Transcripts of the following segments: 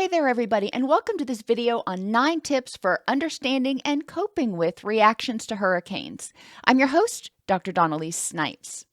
Hey there, everybody, and welcome to this video on 9 tips for understanding and coping with reactions to hurricanes. I'm your host, Dr. Elise Snipes.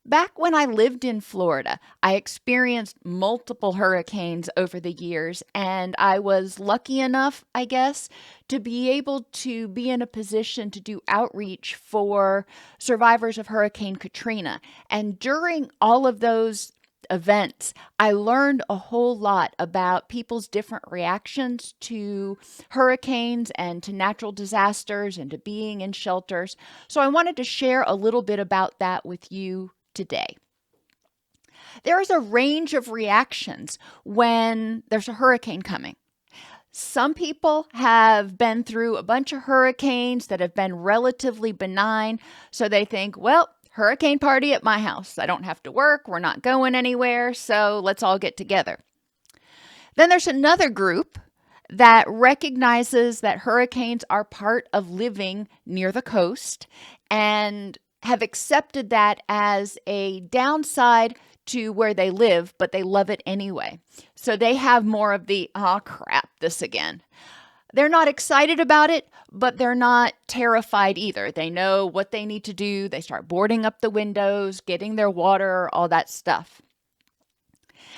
Back when I lived in Florida, I experienced multiple hurricanes over the years, and I was lucky enough, I guess, to be able to be in a position to do outreach for survivors of Hurricane Katrina. And during all of those events, I learned a whole lot about people's different reactions to hurricanes and to natural disasters and to being in shelters. So I wanted to share a little bit about that with you today. There is a range of reactions when there's a hurricane coming. Some people have been through a bunch of hurricanes that have been relatively benign, so they think, well, hurricane party at my house. I don't have to work. We're not going anywhere. So let's all get together. Then there's another group that recognizes that hurricanes are part of living near the coast and have accepted that as a downside to where they live, but they love it anyway. So they have more of the, oh crap, this again. They're not excited about it, but they're not terrified either. They know what they need to do. They start boarding up the windows, getting their water, all that stuff.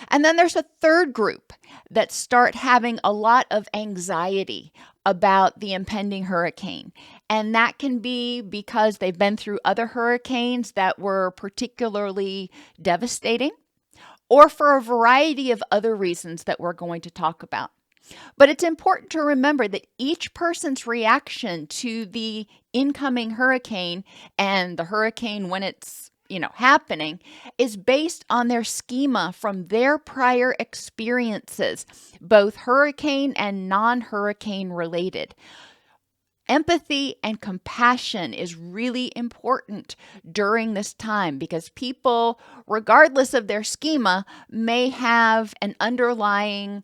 And then there's a third group that start having a lot of anxiety about the impending hurricane. And that can be because they've been through other hurricanes that were particularly devastating, or for a variety of other reasons that we're going to talk about. But it's important to remember that each person's reaction to the incoming hurricane and the hurricane when it's, happening is based on their schema from their prior experiences, both hurricane and non-hurricane related. Empathy and compassion is really important during this time because people, regardless of their schema, may have an underlying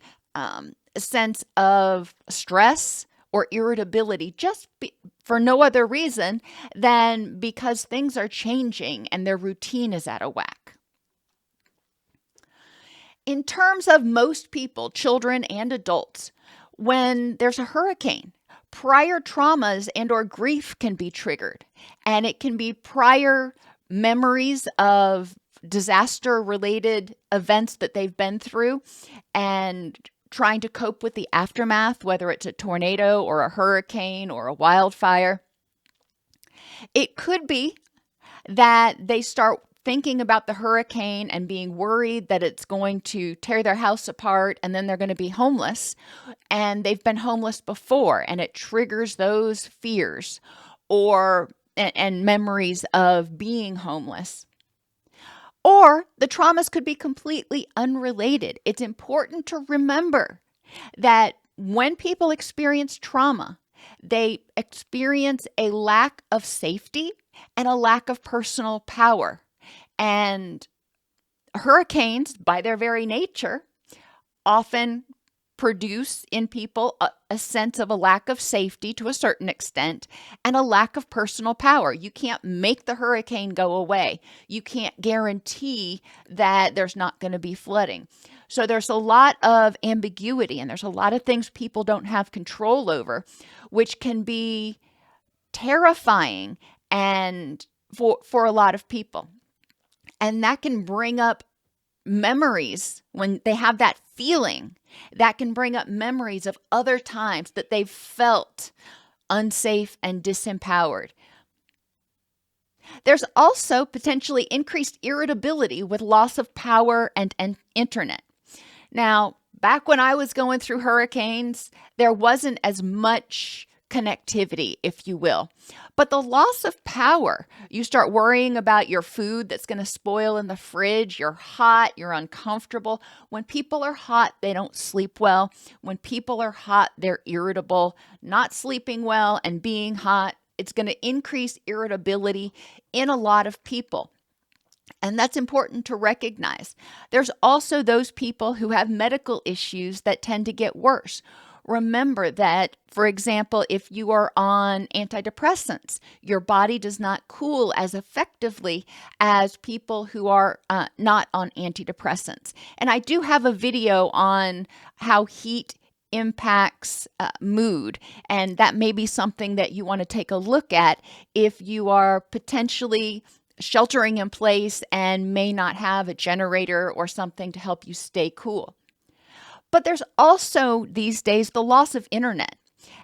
sense of stress or irritability for no other reason than because things are changing and their routine is out of whack. In terms of most people, children and adults, when there's a hurricane, prior traumas and or grief can be triggered, and it can be prior memories of disaster-related events that they've been through and trying to cope with the aftermath, whether it's a tornado or a hurricane or a wildfire. It could be that they start thinking about the hurricane and being worried that it's going to tear their house apart and then they're going to be homeless. And they've been homeless before, and it triggers those fears and memories of being homeless. Or the traumas could be completely unrelated. It's important to remember that when people experience trauma, they experience a lack of safety and a lack of personal power. And hurricanes, by their very nature, often produce in people a sense of a lack of safety to a certain extent and a lack of personal power. You can't make the hurricane go away. You can't guarantee that there's not going to be flooding. So there's a lot of ambiguity and there's a lot of things people don't have control over, which can be terrifying and for a lot of people. And that can bring up memories when they have that feeling. That can bring up memories of other times that they've felt unsafe and disempowered. There's also potentially increased irritability with loss of power and internet. Now, back when I was going through hurricanes, there wasn't as much connectivity, if you will. But the loss of power, you start worrying about your food that's going to spoil in the fridge. You're hot, you're uncomfortable. When people are hot, they don't sleep well. When people are hot, they're irritable. Not sleeping well and being hot, it's going to increase irritability in a lot of people. And that's important to recognize. There's also those people who have medical issues that tend to get worse. remember that, for example, if you are on antidepressants, your body does not cool as effectively as people who are not on antidepressants. And I do have a video on how heat impacts mood, and that may be something that you want to take a look at if you are potentially sheltering in place and may not have a generator or something to help you stay cool. But there's also these days the loss of internet.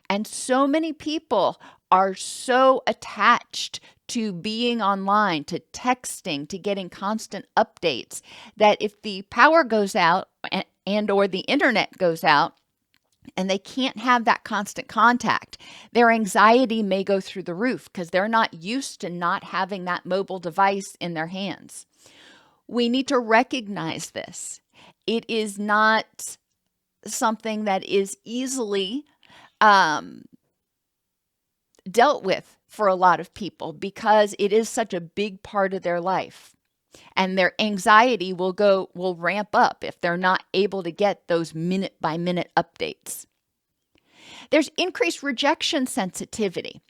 And so many people are so attached to being online, to texting, to getting constant updates, that if the power goes out and or the internet goes out, and they can't have that constant contact, their anxiety may go through the roof because they're not used to not having that mobile device in their hands. We need to recognize this. It is not something that is easily dealt with for a lot of people because it is such a big part of their life. And their anxiety will ramp up if they're not able to get those minute by minute updates. There's increased rejection sensitivity.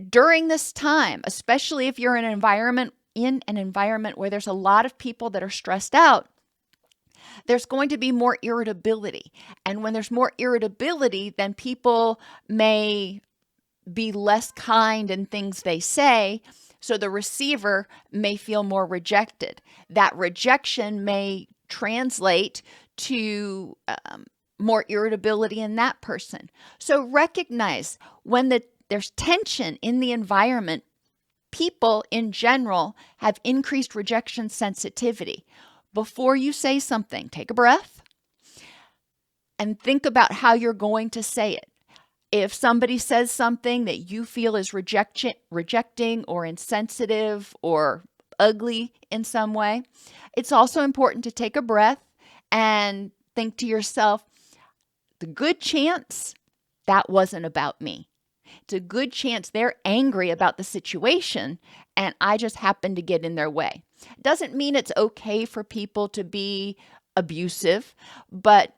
During this time, especially if you're in an environment where there's a lot of people that are stressed out, there's going to be more irritability. And when there's more irritability, then people may be less kind in things they say. So the receiver may feel more rejected. That rejection may translate to more irritability in that person. So recognize when there's tension in the environment, people in general have increased rejection sensitivity. Before you say something, take a breath and think about how you're going to say it. If somebody says something that you feel is rejecting or insensitive or ugly in some way, it's also important to take a breath and think to yourself, the good chance that wasn't about me. It's a good chance they're angry about the situation and I just happened to get in their way. Doesn't mean it's okay for people to be abusive, but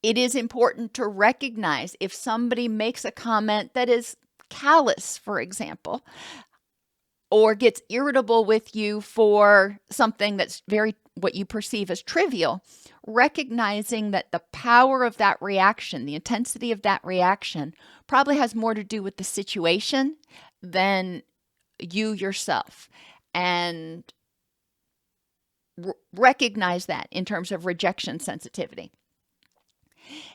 it is important to recognize if somebody makes a comment that is callous, for example, or gets irritable with you for something that's what you perceive as trivial, recognizing that the power of that reaction, the intensity of that reaction, probably has more to do with the situation than you yourself. And recognize that in terms of rejection sensitivity.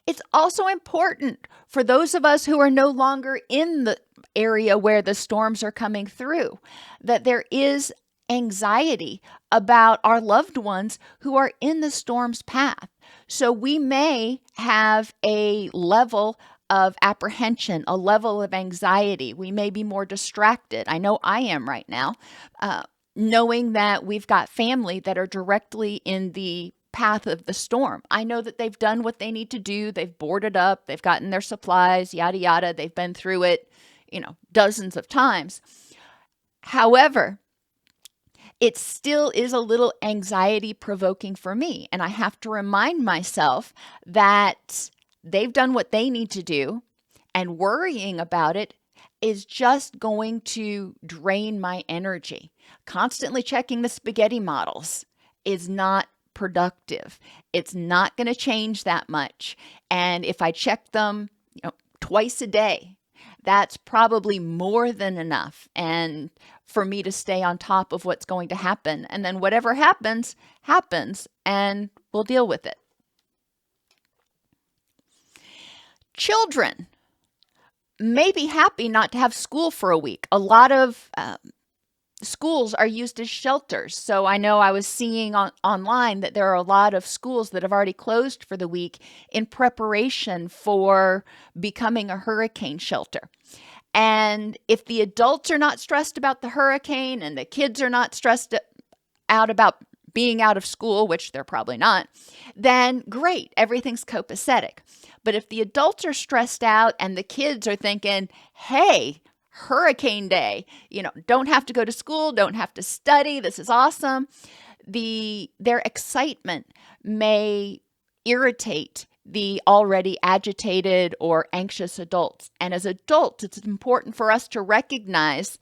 It's also important for those of us who are no longer in the area where the storms are coming through, that there is anxiety about our loved ones who are in the storm's path. So we may have a level of apprehension, a level of anxiety. We may be more distracted. I know I am right now, knowing that we've got family that are directly in the path of the storm. I know that they've done what they need to do. They've boarded up, they've gotten their supplies, yada, yada. They've been through it, dozens of times. However, it still is a little anxiety provoking for me. And I have to remind myself that they've done what they need to do, and worrying about it is just going to drain my energy. Constantly checking the spaghetti models is not productive. It's not going to change that much. And if I check them, twice a day, that's probably more than enough. And for me to stay on top of what's going to happen. And then whatever happens, happens, and we'll deal with it. Children may be happy not to have school for a week. A lot of schools are used as shelters. So I know I was seeing online that there are a lot of schools that have already closed for the week in preparation for becoming a hurricane shelter. And if the adults are not stressed about the hurricane and the kids are not stressed out about being out of school, which they're probably not, then great, everything's copacetic. But if the adults are stressed out and the kids are thinking, hey, hurricane day, don't have to go to school, don't have to study, this is awesome, their excitement may irritate the already agitated or anxious adults. And as adults, it's important for us to recognize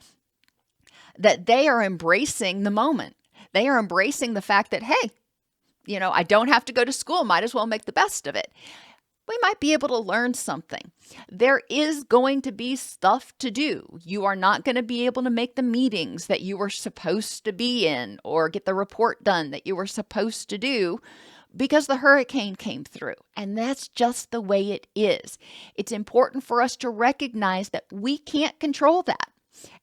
that they are embracing the moment. They are embracing the fact that, hey, I don't have to go to school, might as well make the best of it. We might be able to learn something. There is going to be stuff to do. You are not going to be able to make the meetings that you were supposed to be in or get the report done that you were supposed to do because the hurricane came through. And that's just the way it is. It's important for us to recognize that we can't control that.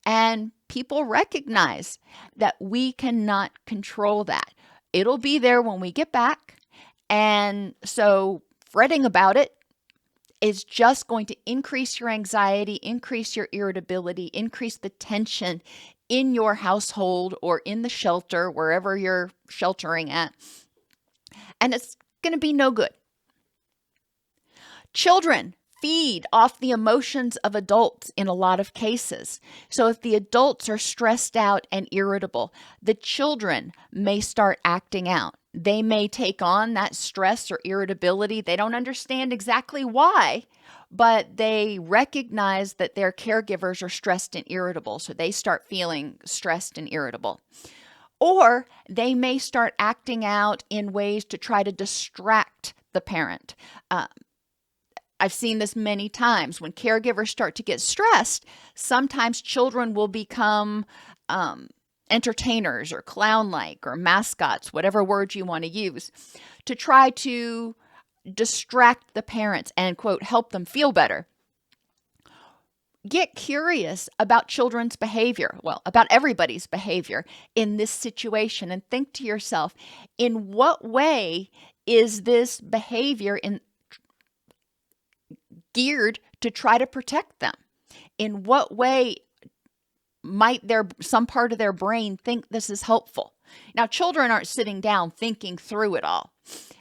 And people recognize that we cannot control that. It'll be there when we get back. And so fretting about it is just going to increase your anxiety, increase your irritability, increase the tension in your household or in the shelter, wherever you're sheltering at. And it's going to be no good. Children feed off the emotions of adults in a lot of cases. So if the adults are stressed out and irritable, the children may start acting out. They may take on that stress or irritability. They don't understand exactly why, but they recognize that their caregivers are stressed and irritable. So they start feeling stressed and irritable. Or they may start acting out in ways to try to distract the parent. I've seen this many times. When caregivers start to get stressed, sometimes children will become entertainers or clown-like or mascots, whatever word you want to use, to try to distract the parents and, quote, help them feel better. Get curious about children's behavior, about everybody's behavior in this situation, and think to yourself, in what way is this behavior geared to try to protect them? In what way might some part of their brain think this is helpful? Now, children aren't sitting down thinking through it all.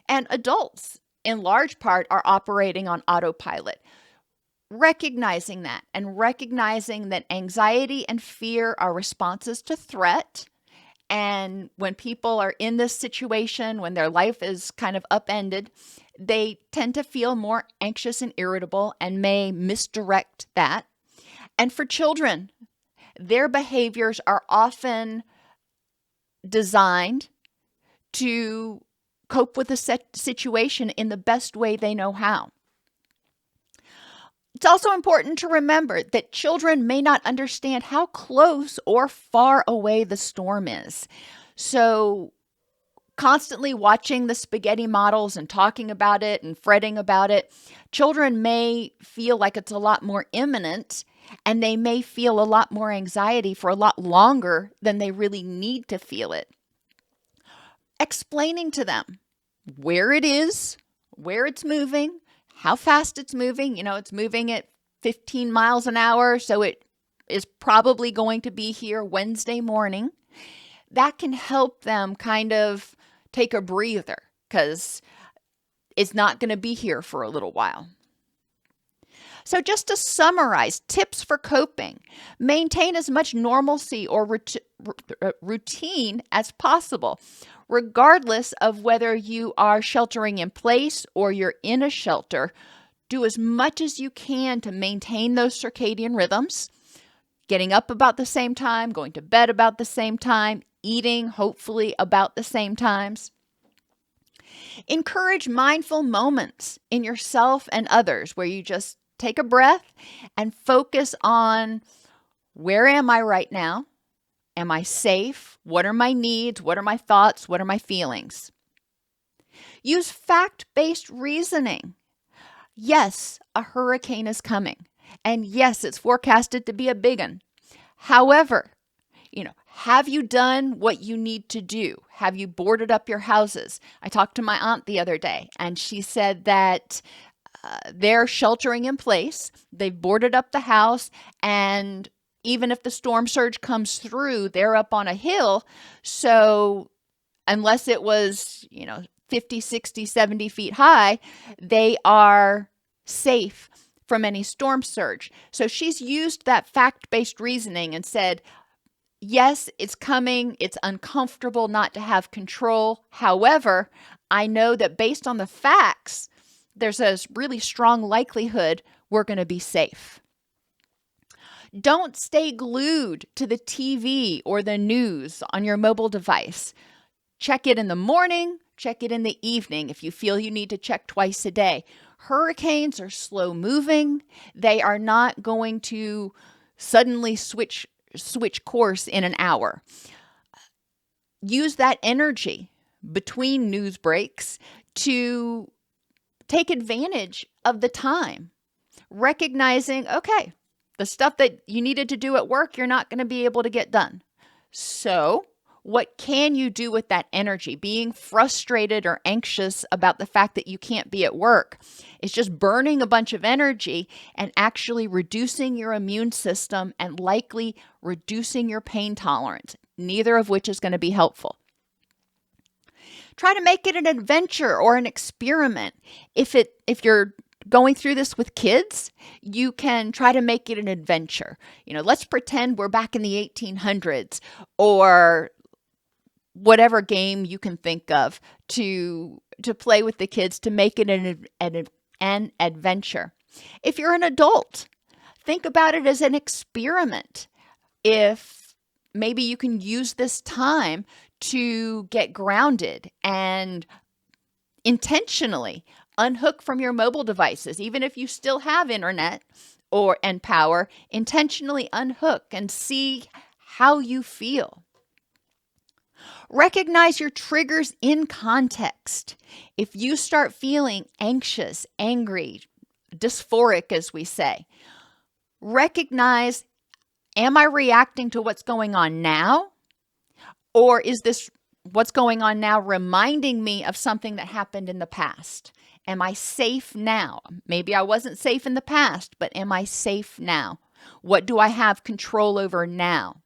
And adults, in large part, are operating on autopilot. Recognizing that and recognizing that anxiety and fear are responses to threat. And when people are in this situation, when their life is kind of upended, they tend to feel more anxious and irritable and may misdirect that. And for children, their behaviors are often designed to cope with a situation in the best way they know how. It's also important to remember that children may not understand how close or far away the storm is. So constantly watching the spaghetti models and talking about it and fretting about it, children may feel like it's a lot more imminent, and they may feel a lot more anxiety for a lot longer than they really need to feel it. Explaining to them where it is, where it's moving, how fast it's moving. It's moving at 15 miles an hour, so it is probably going to be here Wednesday morning. That can help them kind of take a breather because it's not going to be here for a little while. So just to summarize, tips for coping: maintain as much normalcy or routine as possible, regardless of whether you are sheltering in place or you're in a shelter. Do as much as you can to maintain those circadian rhythms, getting up about the same time, going to bed about the same time, eating hopefully about the same times. Encourage mindful moments in yourself and others where you just take a breath and focus on, where am I right now? Am I safe? What are my needs? What are my thoughts? What are my feelings? Use fact-based reasoning. Yes, a hurricane is coming. And yes, it's forecasted to be a big one. However, have you done what you need to do? Have you boarded up your houses? I talked to my aunt the other day, and she said that they're sheltering in place. They've boarded up the house, and even if the storm surge comes through, they're up on a hill. So unless it was, 50, 60, 70 feet high, they are safe from any storm surge. So she's used that fact-based reasoning and said, yes, it's coming. It's uncomfortable not to have control. However, I know that based on the facts, there's a really strong likelihood we're going to be safe. Don't stay glued to the TV or the news on your mobile device. Check it in the morning, check it in the evening if you feel you need to check twice a day. Hurricanes are slow moving. They are not going to suddenly switch course in an hour. Use that energy between news breaks to take advantage of the time, recognizing, okay, the stuff that you needed to do at work, you're not going to be able to get done. So what can you do with that energy? Being frustrated or anxious about the fact that you can't be at work is just burning a bunch of energy and actually reducing your immune system and likely reducing your pain tolerance, neither of which is going to be helpful. Try to make it an adventure or an experiment. If you're going through this with kids, you can try to make it an adventure. Let's pretend we're back in the 1800s, or whatever game you can think of to play with the kids to make it an adventure. If you're an adult, think about it as an experiment. If maybe you can use this time to get grounded and intentionally unhook from your mobile devices, even if you still have internet and power, intentionally unhook and see how you feel. Recognize your triggers in context. If you start feeling anxious, angry, dysphoric, as we say, recognize, am I reacting to what's going on now? Or is this what's going on now reminding me of something that happened in the past? Am I safe now? Maybe I wasn't safe in the past, but am I safe now? What do I have control over now?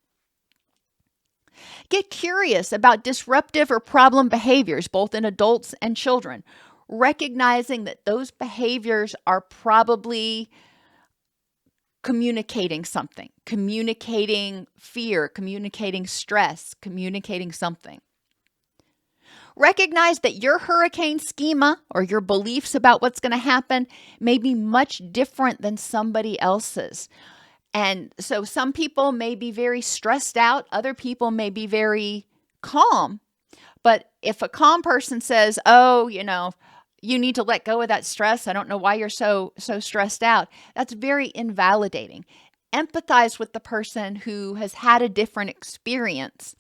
Get curious about disruptive or problem behaviors, both in adults and children, recognizing that those behaviors are probably communicating something, communicating fear, communicating stress, communicating something. Recognize that your hurricane schema or your beliefs about what's going to happen may be much different than somebody else's. And so some people may be very stressed out. Other people may be very calm. But if a calm person says, oh, you need to let go of that stress. I don't know why you're so stressed out. That's very invalidating. Empathize with the person who has had a different experience.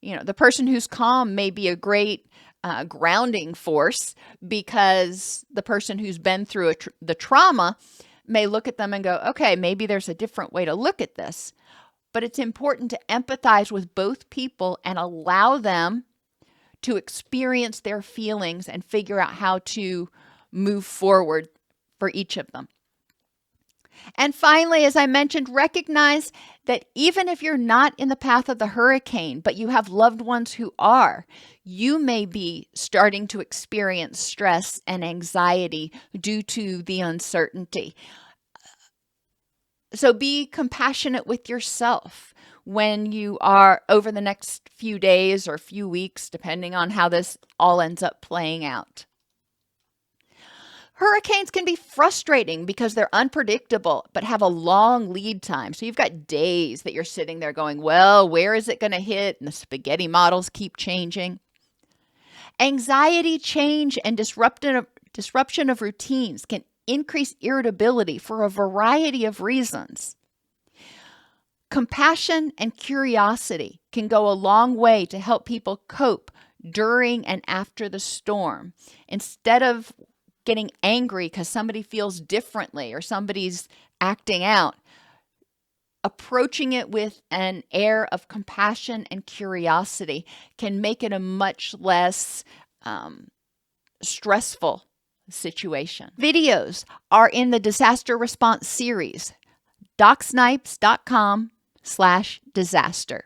The person who's calm may be a great grounding force, because the person who's been through the trauma may look at them and go, okay, maybe there's a different way to look at this. But it's important to empathize with both people and allow them to experience their feelings and figure out how to move forward for each of them. And finally, as I mentioned, recognize that even if you're not in the path of the hurricane, but you have loved ones who are, you may be starting to experience stress and anxiety due to the uncertainty. So be compassionate with yourself when you are, over the next few days or few weeks, depending on how this all ends up playing out. Hurricanes can be frustrating because they're unpredictable, but have a long lead time. So you've got days that you're sitting there going, well, where is it going to hit? And the spaghetti models keep changing. Anxiety, change, and disruption of routines can increase irritability for a variety of reasons. Compassion and curiosity can go a long way to help people cope during and after the storm. Instead of getting angry because somebody feels differently or somebody's acting out, approaching it with an air of compassion and curiosity can make it a much less stressful situation. Videos are in the disaster response series, docsnipes.com/disaster.